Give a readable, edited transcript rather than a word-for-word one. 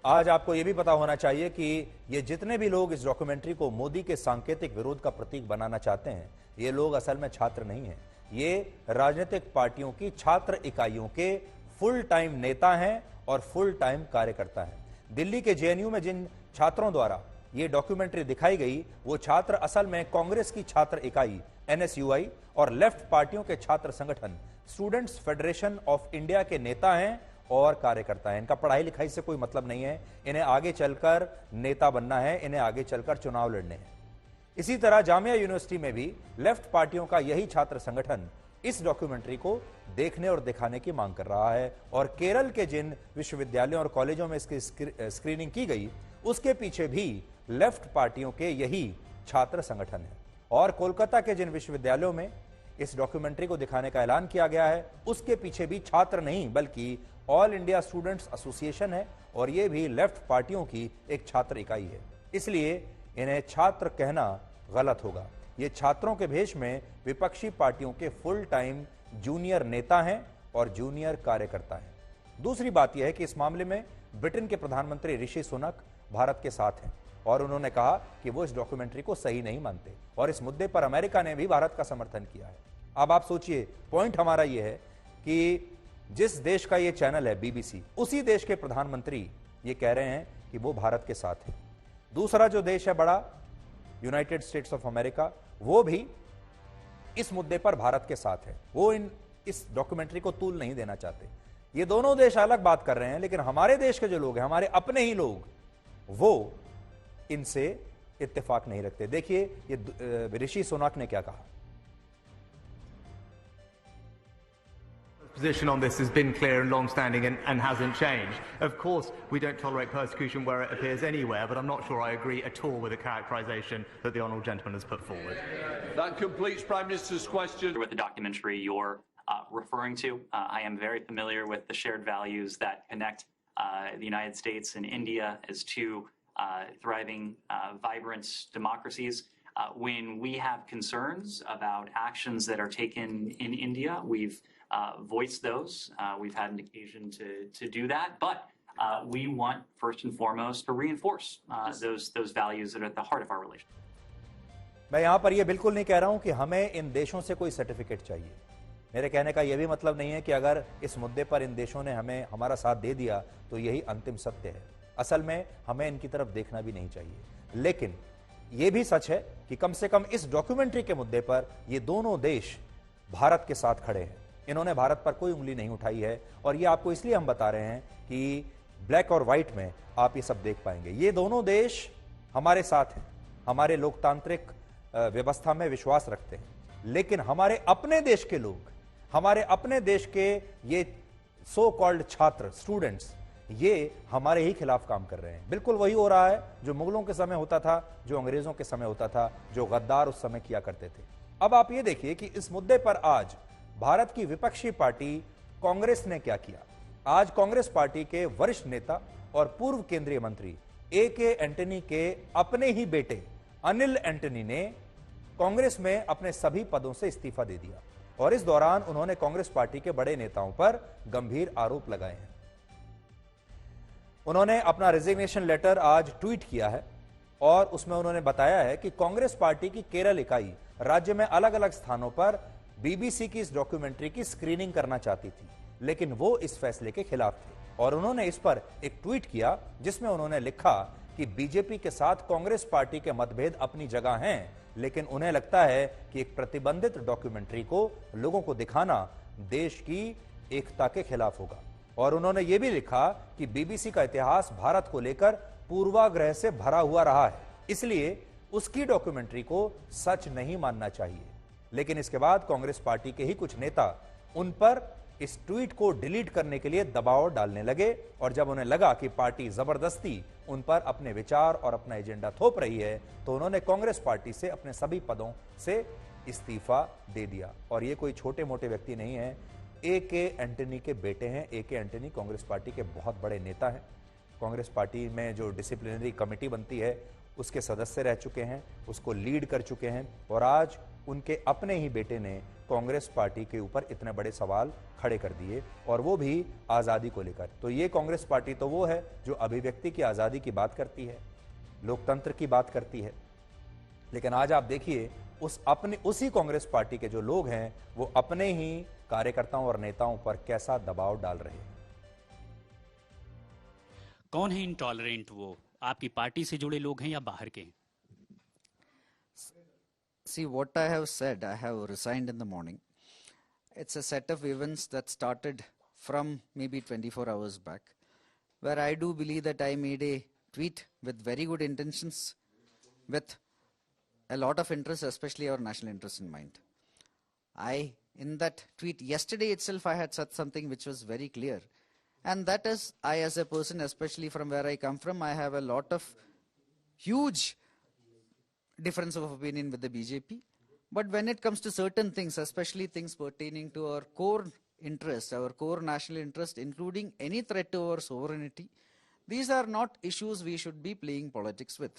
आज आपको यह भी पता होना चाहिए कि ये जितने भी लोग इस डॉक्यूमेंट्री को मोदी के सांकेतिक विरोध का प्रतीक बनाना चाहते हैं, ये लोग असल में छात्र नहीं हैं। ये राजनीतिक पार्टियों की छात्र इकाइयों के फुल टाइम नेता हैं और फुल टाइम कार्यकर्ता हैं। दिल्ली के जेएनयू में जिन छात्रों द्वारा ये डॉक्यूमेंट्री दिखाई गई, वो छात्र असल में कांग्रेस की छात्र इकाई एनएसयूआई और लेफ्ट पार्टियों के छात्र संगठन स्टूडेंट्स फेडरेशन ऑफ इंडिया के नेता हैं और कार्यकर्ता हैं। इनका पढ़ाई लिखाई से कोई मतलब नहीं है, इन्हें आगे चलकर नेता बनना है, इन्हें आगे चलकर चुनाव लड़ने हैं। इसी तरह जामिया यूनिवर्सिटी में भी लेफ्ट पार्टियों का यही छात्र संगठन इस डॉक्यूमेंट्री को देखने और दिखाने की मांग कर रहा है। और केरल के जिन विश्वविद्यालयों और कॉलेजों में इसकी स्क्रीनिंग की गई, उसके पीछे भी लेफ्ट पार्टियों के यही छात्र संगठन है। और कोलकाता के जिन विश्वविद्यालयों में इस डॉक्यूमेंट्री को दिखाने का ऐलान किया गया है, उसके पीछे भी छात्र नहीं बल्कि ऑल इंडिया स्टूडेंट्स एसोसिएशन है, और यह भी लेफ्ट पार्टियों की एक छात्र इकाई है। इसलिए इन्हें छात्र कहना गलत होगा। ये छात्रों के भेष में विपक्षी पार्टियों के फुल टाइम जूनियर नेता हैं और जूनियर कार्यकर्ता हैं। दूसरी बात यह है कि इस मामले में ब्रिटेन के प्रधानमंत्री ऋषि सुनक भारत के साथ हैं और उन्होंने कहा कि वो इस डॉक्यूमेंट्री को सही नहीं मानते, और इस मुद्दे पर अमेरिका ने भी भारत का समर्थन किया है। अब आप सोचिए, पॉइंट हमारा यह है कि जिस देश का ये चैनल है बीबीसी, उसी देश के प्रधानमंत्री ये कह रहे हैं कि वो भारत के साथ है। दूसरा जो देश है बड़ा, यूनाइटेड स्टेट्स ऑफ अमेरिका, वो भी इस मुद्दे पर भारत के साथ है। वो इस डॉक्यूमेंट्री को तूल नहीं देना चाहते। ये दोनों देश अलग बात कर रहे हैं, लेकिन हमारे देश के जो लोग हैं, हमारे अपने ही लोग, वो इनसे इत्तेफाक नहीं रखते। देखिए ये ऋषि सुनक ने क्या कहा। Position on this has been clear and long-standing and hasn't changed. Of course, we don't tolerate persecution where it appears anywhere, but I'm not sure I agree at all with the characterization that the honourable gentleman has put forward. That completes Prime Minister's question. With the documentary you're referring to, I am very familiar with the shared values that connect the United States and India as two thriving, vibrant democracies. When we have concerns about actions that are taken in India, we've voiced those. We've had an occasion to do that, but we want first and foremost to reinforce those values that are at the heart of our relationship. मैं यहां पर यह बिल्कुल नहीं कह रहा हूं कि हमें इन देशों से कोई सर्टिफिकेट चाहिए। मेरे कहने का यह भी मतलब नहीं है कि अगर इस मुद्दे पर इन देशों ने हमारा साथ दे दिया तो यही अंतिम सत्य है। असल में हमें इनकी तरफ देखना भी नहीं चाहिए। लेकिन यह भी सच है कि कम से कम इस डॉक्यूमेंट्री के मुद्दे पर ये दोनों देश भारत के साथ खड़े हैं। इन्होंने भारत पर कोई उंगली नहीं उठाई है, और ये आपको इसलिए हम बता रहे हैं कि ब्लैक और व्हाइट में आप ये सब देख पाएंगे। ये दोनों देश हमारे साथ हैं, हमारे लोकतांत्रिक व्यवस्था में विश्वास रखते हैं, लेकिन हमारे अपने देश के लोग, हमारे अपने देश के ये सो कॉल्ड छात्र स्टूडेंट्स, ये हमारे ही खिलाफ काम कर रहे हैं। बिल्कुल वही हो रहा है जो मुगलों के समय होता था, जो अंग्रेजों के समय होता था, जो गद्दार उस समय किया करते थे। अब आप ये देखिए कि इस मुद्दे पर आज भारत की विपक्षी पार्टी कांग्रेस ने क्या किया। आज कांग्रेस पार्टी के वरिष्ठ नेता और पूर्व केंद्रीय मंत्री ए.के. एंटनी के अपने ही बेटे अनिल एंटनी ने कांग्रेस में अपने सभी पदों से इस्तीफा दे दिया, और इस दौरान उन्होंने कांग्रेस पार्टी के बड़े नेताओं पर गंभीर आरोप लगाए हैं। उन्होंने अपना रेजिग्नेशन लेटर आज ट्वीट किया है, और उसमें उन्होंने बताया है कि कांग्रेस पार्टी की केरल इकाई राज्य में अलग अलग स्थानों पर बीबीसी की इस डॉक्यूमेंट्री की स्क्रीनिंग करना चाहती थी, लेकिन वो इस फैसले के खिलाफ थे। और उन्होंने इस पर एक ट्वीट किया जिसमें उन्होंने लिखा कि बीजेपी के साथ कांग्रेस पार्टी के मतभेद अपनी जगह हैं, लेकिन उन्हें लगता है कि एक प्रतिबंधित डॉक्यूमेंट्री को लोगों को दिखाना देश की एकता के खिलाफ होगा। और उन्होंने ये भी लिखा कि बीबीसी का इतिहास भारत को लेकर पूर्वाग्रह से भरा हुआ रहा है, इसलिए उसकी डॉक्यूमेंट्री को सच नहीं मानना चाहिए। लेकिन इसके बाद कांग्रेस पार्टी के ही कुछ नेता उन पर इस ट्वीट को डिलीट करने के लिए दबाव डालने लगे, और जब उन्हें लगा कि पार्टी जबरदस्ती उन पर अपने विचार और अपना एजेंडा थोप रही है, तो उन्होंने कांग्रेस पार्टी से अपने सभी पदों से इस्तीफा दे दिया। और ये कोई छोटे मोटे व्यक्ति नहीं है, ए.के. एंटनी के बेटे हैं। ए.के. एंटनी कांग्रेस पार्टी के बहुत बड़े नेता हैं। कांग्रेस पार्टी में जो डिसिप्लिनरी कमेटी बनती है उसके सदस्य रह चुके हैं, उसको लीड कर चुके हैं, और आज उनके अपने ही बेटे ने कांग्रेस पार्टी के ऊपर इतने बड़े सवाल खड़े कर दिए, और वो भी आज़ादी को लेकर। तो ये कांग्रेस पार्टी तो वो है जो अभिव्यक्ति की आज़ादी की बात करती है, लोकतंत्र की बात करती है, लेकिन आज आप देखिए उसी कांग्रेस पार्टी के जो लोग हैं वो अपने ही कार्यकर्ताओं और नेताओं पर कैसा दबाव डाल रहे हैं। कौन है इंटॉलरेंट? वो आपकी पार्टी से जुड़े लोग हैं या बाहर के हैं? See, what I have said, I have resigned in the morning. It's a set of events that started from maybe 24 hours back, where I do believe that I made a tweet with very good intentions, with a lot of interest, especially our national interest in mind. In that tweet yesterday itself, I had said something which was very clear. And that is, I as a person, especially from where I come from, I have a lot of huge difference of opinion with the BJP. But when it comes to certain things, especially things pertaining to our core interest, our core national interest, including any threat to our sovereignty, these are not issues we should be playing politics with.